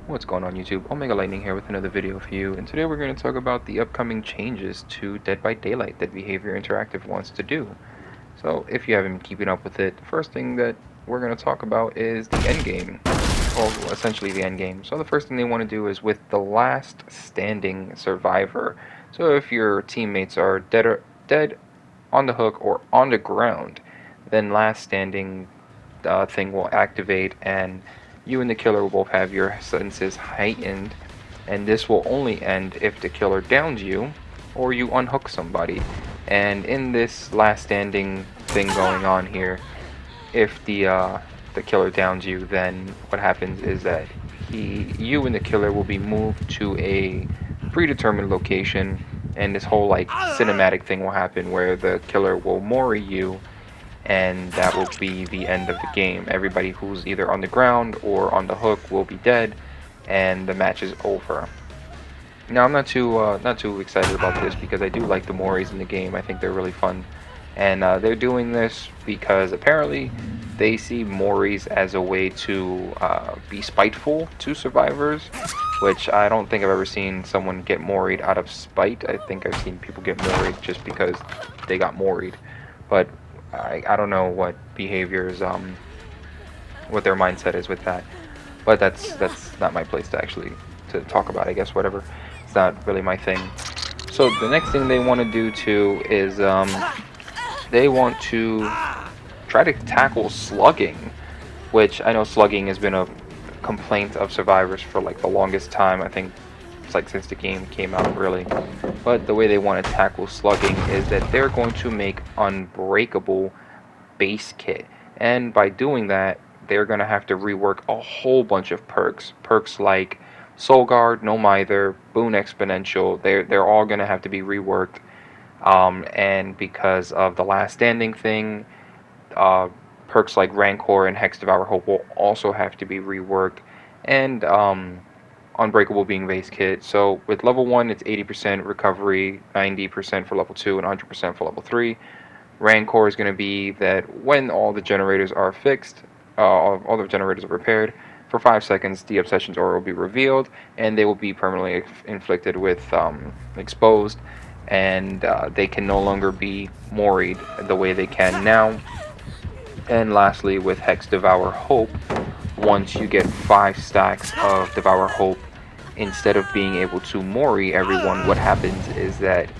What's going on YouTube? Omega Lightning here with another video for you, and today we're going to talk about the upcoming changes to Dead by Daylight that Behavior Interactive wants to do. So if you haven't been keeping up with it, the first thing that we're going to talk about is the end game, or essentially the end game. So the first thing they want to do is with the last standing survivor. So if your teammates are dead on the hook or on the ground, then last standing thing will activate, and you and the killer will both have your senses heightened, and this will only end if the killer downs you or you unhook somebody. And in this last standing thing going on here, if the killer downs you, then what happens is that you and the killer will be moved to a predetermined location, and this whole like cinematic thing will happen where the killer will mori you, and that will be the end of the game. Everybody who's either on the ground or on the hook will be dead, and the match is over. Now I'm not too excited about this because I do like the moris in the game. I think they're really fun, and they're doing this because apparently they see moris as a way to be spiteful to survivors, which I don't think I've ever seen someone get moried out of spite. I think I've seen people get moried just because they got moried, but I don't know what behaviors what their mindset is with that, but that's not my place to actually to talk about. I guess whatever, it's not really my thing. So the next thing they want to do too is they want to try to tackle slugging, which I know slugging has been a complaint of survivors for like the longest time. I think it's like since the game came out, really. But the way they want to tackle slugging is that they're going to make unbreakable base kit, and by doing that they're going to have to rework a whole bunch of perks like Soul Guard, No Mither, Boon Exponential. They're all going to have to be reworked, and because of the last standing thing, perks like Rancor and Hex Devour Hope will also have to be reworked, and Unbreakable being base kit. So with level 1 it's 80% recovery, 90% for level 2, and 100% for level 3. Rancor is going to be that when all the generators are fixed, all the generators are repaired, for 5 seconds the Obsession's aura will be revealed, and they will be permanently inflicted with exposed, and they can no longer be moried the way they can now. And lastly, with Hex Devour Hope, once you get 5 stacks of Devour Hope, instead of being able to mori everyone, what happens is that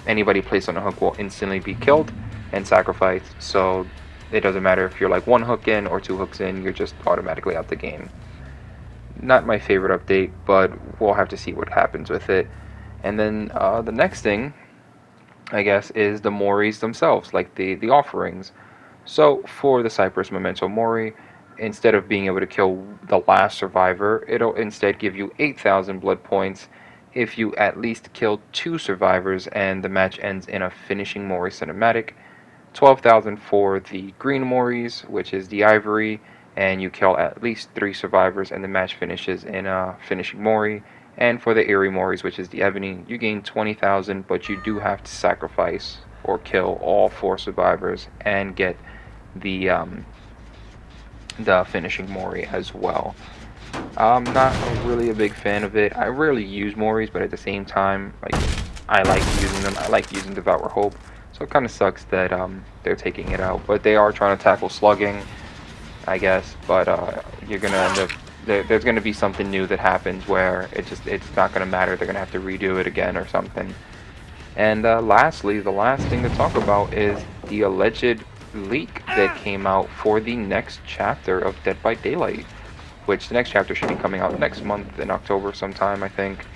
anybody placed on a hook will instantly be killed and sacrificed. So it doesn't matter if you're like 1 hook in or 2 hooks in, you're just automatically out the game. Not my favorite update, but we'll have to see what happens with it. And then the next thing, I guess, is the moris themselves, like the offerings. So for the Cypress Memento Mori, instead of being able to kill the last survivor, it'll instead give you 8,000 blood points if you at least kill 2 survivors and the match ends in a finishing Mori cinematic. 12,000 for the green Moris, which is the Ivory, and you kill at least 3 survivors and the match finishes in a finishing Mori. And for the Eerie Moris, which is the Ebony, you gain 20,000, but you do have to sacrifice or kill all 4 survivors and get the finishing Mori as well. I'm not really a big fan of it. I rarely use Moris, but at the same time, like, I like using them. I like using Devour Hope, so it kind of sucks that they're taking it out. But they are trying to tackle slugging, I guess. But you're gonna end up there's gonna be something new that happens where it's not gonna matter. They're gonna have to redo it again or something. And lastly, the last thing to talk about is the alleged leak that came out for the next chapter of Dead by Daylight, which the next chapter should be coming out next month in October sometime, I think.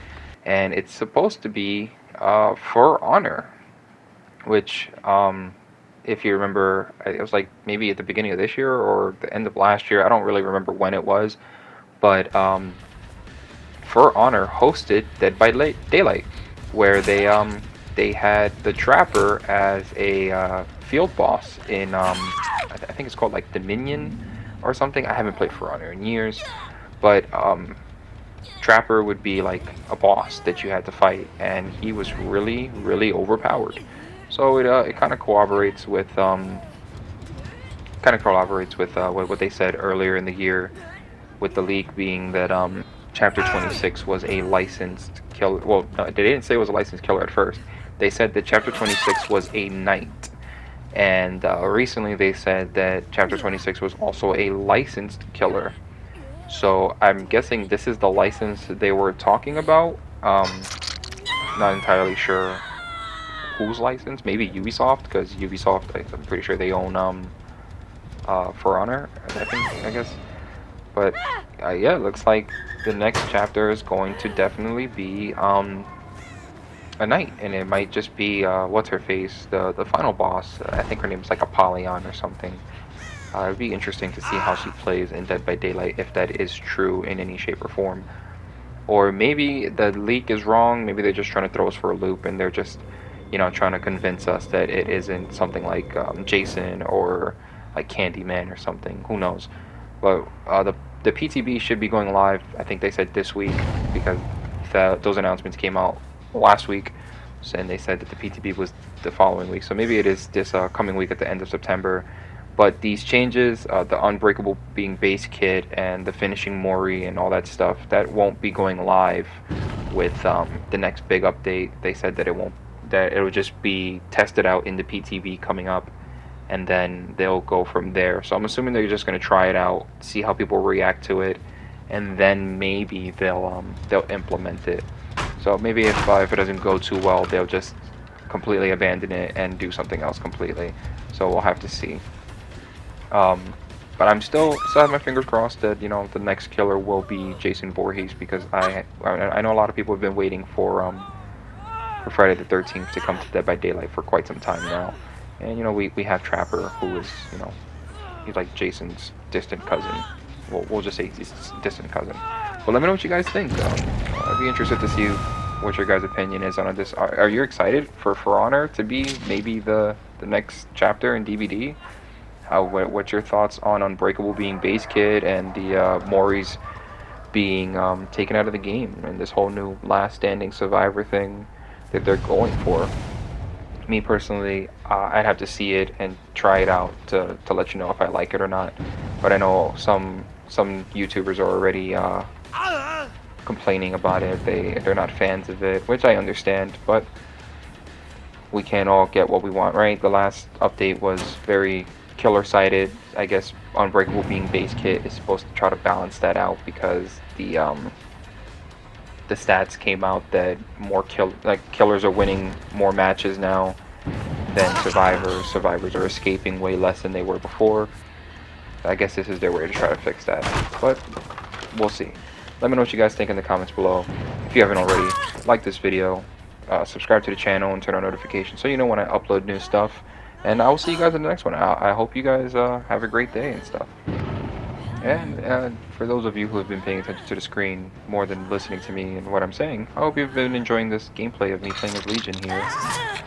And it's supposed to be For Honor, which if you remember, it was like maybe at the beginning of this year or the end of last year. I don't really remember when it was, but For Honor hosted Dead by Daylight, where they had the Trapper as a field boss in I think it's called like Dominion or something. I haven't played For Honor in years, but Trapper would be like a boss that you had to fight, and he was really overpowered. So it kind of corroborates with what they said earlier in the year with the leak being that Chapter 26 was a licensed killer. Well, no, they didn't say it was a licensed killer at first. They said that Chapter 26 was a knight. And recently they said that Chapter 26 was also a licensed killer. So I'm guessing this is the license they were talking about. Not entirely sure whose license. Maybe Ubisoft, because Ubisoft, I'm pretty sure they own For Honor, I guess. But yeah, it looks like the next chapter is going to definitely be a knight, and it might just be what's her face, the final boss. I think her name's like Apollyon or something. It'd be interesting to see how she plays in Dead by Daylight, if that is true in any shape or form. Or maybe the leak is wrong. Maybe they're just trying to throw us for a loop, and they're just, trying to convince us that it isn't something like Jason or like Candyman or something. Who knows? But the PTB should be going live. I think they said this week, because those announcements came out last week, and they said that the PTB was the following week. So maybe it is this coming week at the end of September. But these changes, the Unbreakable being base kit and the finishing Mori and all that stuff, that won't be going live with the next big update. They said that it will just be tested out in the PTB coming up, and then they'll go from there. So I'm assuming they're just going to try it out, see how people react to it, and then maybe they'll implement it. So maybe if it doesn't go too well, they'll just completely abandon it and do something else completely. So we'll have to see. But I'm still have my fingers crossed that the next killer will be Jason Voorhees, because I know a lot of people have been waiting for Friday the 13th to come to Dead by Daylight for quite some time now, and we have Trapper, who is he's like Jason's distant cousin. We'll just say he's distant cousin. But let me know what you guys think. I'd be interested to see what your guys' opinion is on this. Are you excited for Honor to be maybe the next chapter in DBD? What's your thoughts on Unbreakable being base kit and the Mori's being taken out of the game, and this whole new last standing survivor thing that they're going for? Me personally, I'd have to see it and try it out to let you know if I like it or not. But I know some YouTubers are already complaining about it. They're not fans of it, which I understand, but we can't all get what we want, right? The last update was very killer sided. I guess Unbreakable being base kit is supposed to try to balance that out, because the stats came out that more killers are winning more matches now than survivors. Survivors are escaping way less than they were before. I guess this is their way to try to fix that, but we'll see. Let me know what you guys think in the comments below. If you haven't already, like this video, subscribe to the channel, and turn on notifications so you know when I upload new stuff. And I will see you guys in the next one. I hope you guys have a great day and stuff. And for those of you who have been paying attention to the screen more than listening to me and what I'm saying, I hope you've been enjoying this gameplay of me playing as Legion here.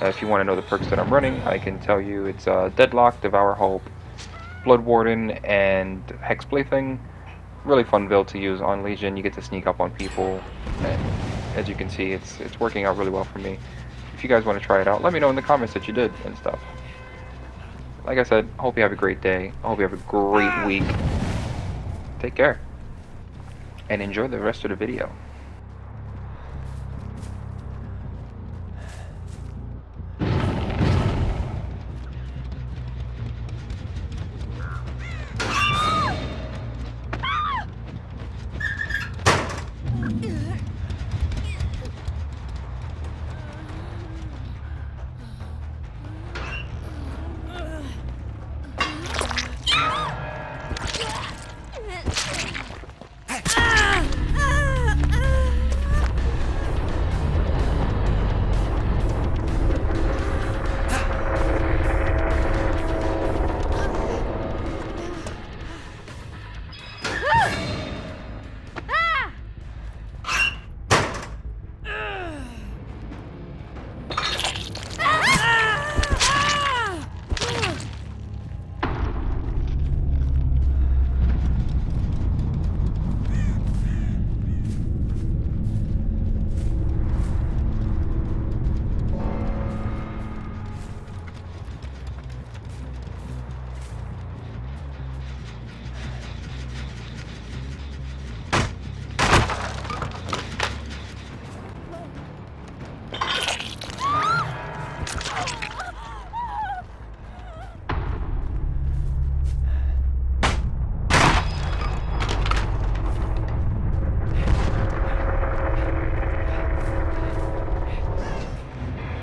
If you want to know the perks that I'm running, I can tell you it's Deadlock, Devour Hope, Blood Warden, and Hex Plaything. Really fun build to use on Legion. You get to sneak up on people, and as you can see, it's working out really well for me. If you guys want to try it out, let me know in the comments that you did and stuff. Like I said, I hope you have a great day. I hope you have a great week. Take care. And enjoy the rest of the video.